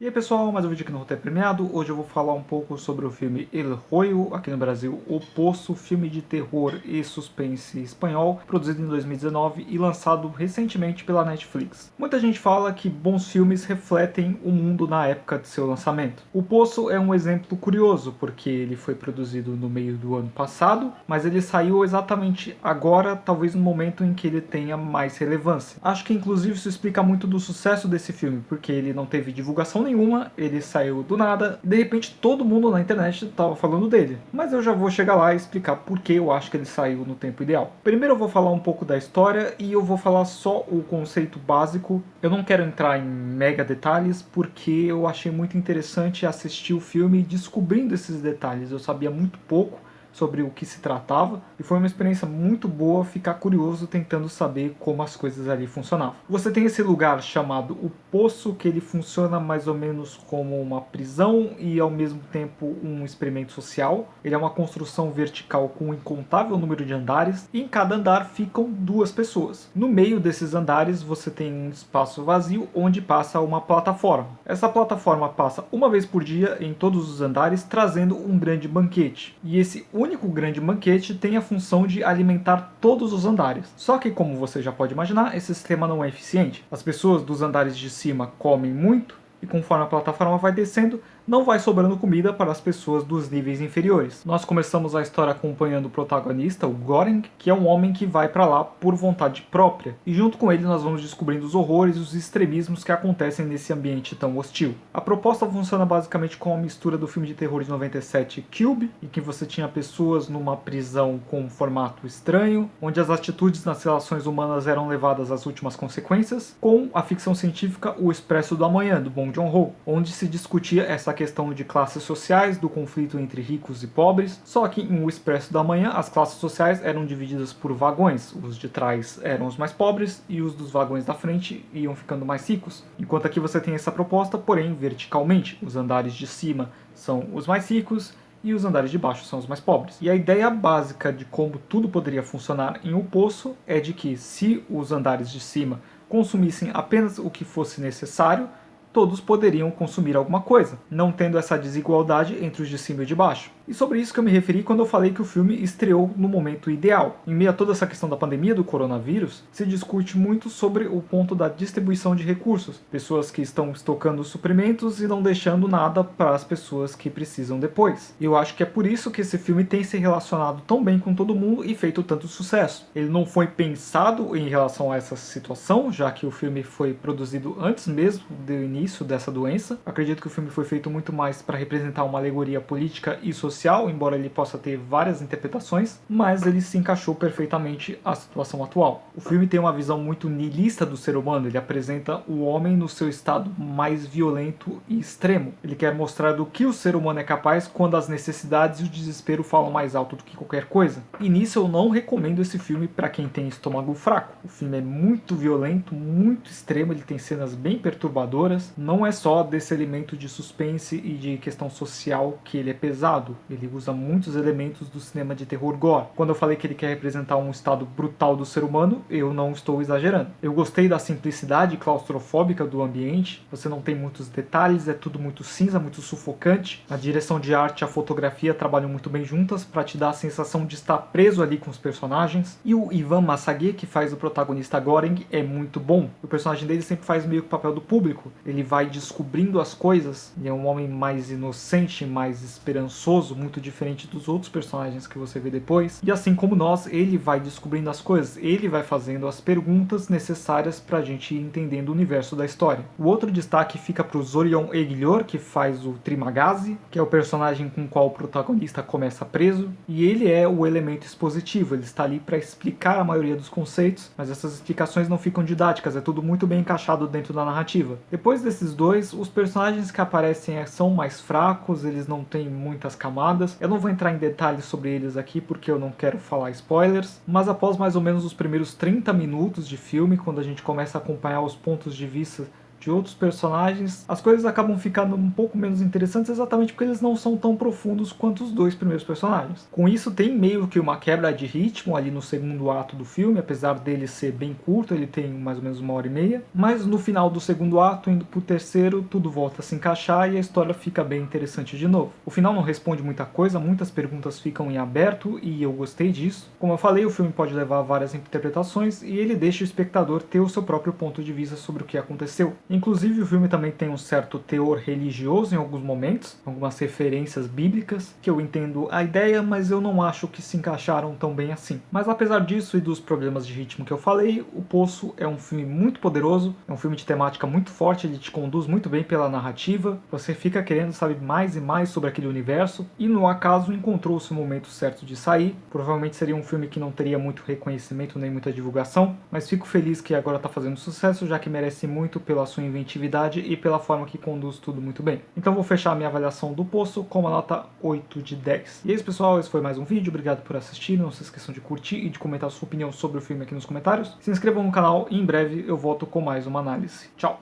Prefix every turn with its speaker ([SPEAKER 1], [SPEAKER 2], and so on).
[SPEAKER 1] E aí pessoal, mais um vídeo aqui no Roteiro Premiado. Hoje eu vou falar um pouco sobre o filme El Royo, aqui no Brasil, O Poço, filme de terror e suspense espanhol, produzido em 2019 e lançado recentemente pela Netflix. Muita gente fala que bons filmes refletem o mundo na época de seu lançamento. O Poço é um exemplo curioso, porque ele foi produzido no meio do ano passado, mas ele saiu exatamente agora, talvez no momento em que ele tenha mais relevância. Acho que inclusive isso explica muito do sucesso desse filme, porque ele não teve divulgação nenhuma, ele saiu do nada, e de repente todo mundo na internet estava falando dele. Mas eu já vou chegar lá e explicar por que eu acho que ele saiu no tempo ideal. Primeiro eu vou falar um pouco da história e eu vou falar só o conceito básico. Eu não quero entrar em mega detalhes porque eu achei muito interessante assistir o filme descobrindo esses detalhes. Eu sabia muito pouco sobre o que se tratava, e foi uma experiência muito boa ficar curioso tentando saber como as coisas ali funcionavam. Você tem esse lugar chamado o Poço, que ele funciona mais ou menos como uma prisão e ao mesmo tempo um experimento social. Ele é uma construção vertical com um incontável número de andares, e em cada andar ficam duas pessoas. No meio desses andares você tem um espaço vazio onde passa uma plataforma. Essa plataforma passa uma vez por dia em todos os andares, trazendo um grande banquete. E esse único grande banquete tem a função de alimentar todos os andares. Só que, como você já pode imaginar, esse sistema não é eficiente. As pessoas dos andares de cima comem muito, e conforme a plataforma vai descendo, não vai sobrando comida para as pessoas dos níveis inferiores. Nós começamos a história acompanhando o protagonista, o Göring, que é um homem que vai para lá por vontade própria, e junto com ele nós vamos descobrindo os horrores e os extremismos que acontecem nesse ambiente tão hostil. A proposta funciona basicamente com a mistura do filme de terror de 97 Cube, em que você tinha pessoas numa prisão com um formato estranho, onde as atitudes nas relações humanas eram levadas às últimas consequências, com a ficção científica O Expresso do Amanhã, do Bong Joon-ho, onde se discutia essa questão de classes sociais, do conflito entre ricos e pobres, só que em O Expresso da Manhã as classes sociais eram divididas por vagões, os de trás eram os mais pobres e os dos vagões da frente iam ficando mais ricos, enquanto aqui você tem essa proposta, porém verticalmente, os andares de cima são os mais ricos e os andares de baixo são os mais pobres. E a ideia básica de como tudo poderia funcionar em O Poço é de que se os andares de cima consumissem apenas o que fosse necessário, todos poderiam consumir alguma coisa, não tendo essa desigualdade entre os de cima e de baixo. E sobre isso que eu me referi quando eu falei que o filme estreou no momento ideal. Em meio a toda essa questão da pandemia do coronavírus, se discute muito sobre o ponto da distribuição de recursos. Pessoas que estão estocando suprimentos e não deixando nada para as pessoas que precisam depois. E eu acho que é por isso que esse filme tem se relacionado tão bem com todo mundo e feito tanto sucesso. Ele não foi pensado em relação a essa situação, já que o filme foi produzido antes mesmo do início dessa doença. Acredito que o filme foi feito muito mais para representar uma alegoria política e social, embora ele possa ter várias interpretações, mas ele se encaixou perfeitamente à situação atual. O filme tem uma visão muito nihilista do ser humano, ele apresenta o homem no seu estado mais violento e extremo. Ele quer mostrar do que o ser humano é capaz quando as necessidades e o desespero falam mais alto do que qualquer coisa. E nisso eu não recomendo esse filme para quem tem estômago fraco. O filme é muito violento, muito extremo, ele tem cenas bem perturbadoras. Não é só desse elemento de suspense e de questão social que ele é pesado. Ele usa muitos elementos do cinema de terror gore. Quando eu falei que ele quer representar um estado brutal do ser humano, eu não estou exagerando. Eu gostei da simplicidade claustrofóbica do ambiente. Você não tem muitos detalhes, é tudo muito cinza, muito sufocante. A direção de arte e a fotografia trabalham muito bem juntas para te dar a sensação de estar preso ali com os personagens. E o Ivan Massaguet, que faz o protagonista Göring, é muito bom. O personagem dele sempre faz meio que o papel do público. Ele vai descobrindo as coisas. Ele é um homem mais inocente, mais esperançoso, muito diferente dos outros personagens que você vê depois. E assim como nós, ele vai descobrindo as coisas. Ele vai fazendo as perguntas necessárias pra gente ir entendendo o universo da história. O outro destaque fica pro Zorion Eguilor, que faz o Trimagazi, que é o personagem com o qual o protagonista começa preso. E ele é o elemento expositivo. Ele está ali para explicar a maioria dos conceitos, mas essas explicações não ficam didáticas. É tudo muito bem encaixado dentro da narrativa. Depois desses dois, os personagens que aparecem são mais fracos, eles não têm muitas camadas. Eu não vou entrar em detalhes sobre eles aqui porque eu não quero falar spoilers, mas após mais ou menos os primeiros 30 minutos de filme, quando a gente começa a acompanhar os pontos de vista de outros personagens, as coisas acabam ficando um pouco menos interessantes exatamente porque eles não são tão profundos quanto os dois primeiros personagens. Com isso, tem meio que uma quebra de ritmo ali no segundo ato do filme, apesar dele ser bem curto, ele tem mais ou menos 1h30, mas no final do segundo ato, indo pro terceiro, tudo volta a se encaixar e a história fica bem interessante de novo. O final não responde muita coisa, muitas perguntas ficam em aberto e eu gostei disso. Como eu falei, o filme pode levar a várias interpretações e ele deixa o espectador ter o seu próprio ponto de vista sobre o que aconteceu. Inclusive, o filme também tem um certo teor religioso em alguns momentos, algumas referências bíblicas, que eu entendo a ideia, mas eu não acho que se encaixaram tão bem assim. Mas apesar disso e dos problemas de ritmo que eu falei, O Poço é um filme muito poderoso, é um filme de temática muito forte, ele te conduz muito bem pela narrativa, você fica querendo saber mais e mais sobre aquele universo, e no acaso encontrou-se o momento certo de sair. Provavelmente seria um filme que não teria muito reconhecimento nem muita divulgação, mas fico feliz que agora está fazendo sucesso, já que merece muito pela sua inventividade e pela forma que conduz tudo muito bem. Então vou fechar a minha avaliação do Poço com uma nota 8 de 10. E é isso, pessoal, esse foi mais um vídeo, obrigado por assistir, não se esqueçam de curtir e de comentar sua opinião sobre o filme aqui nos comentários. Se inscrevam no canal e em breve eu volto com mais uma análise. Tchau!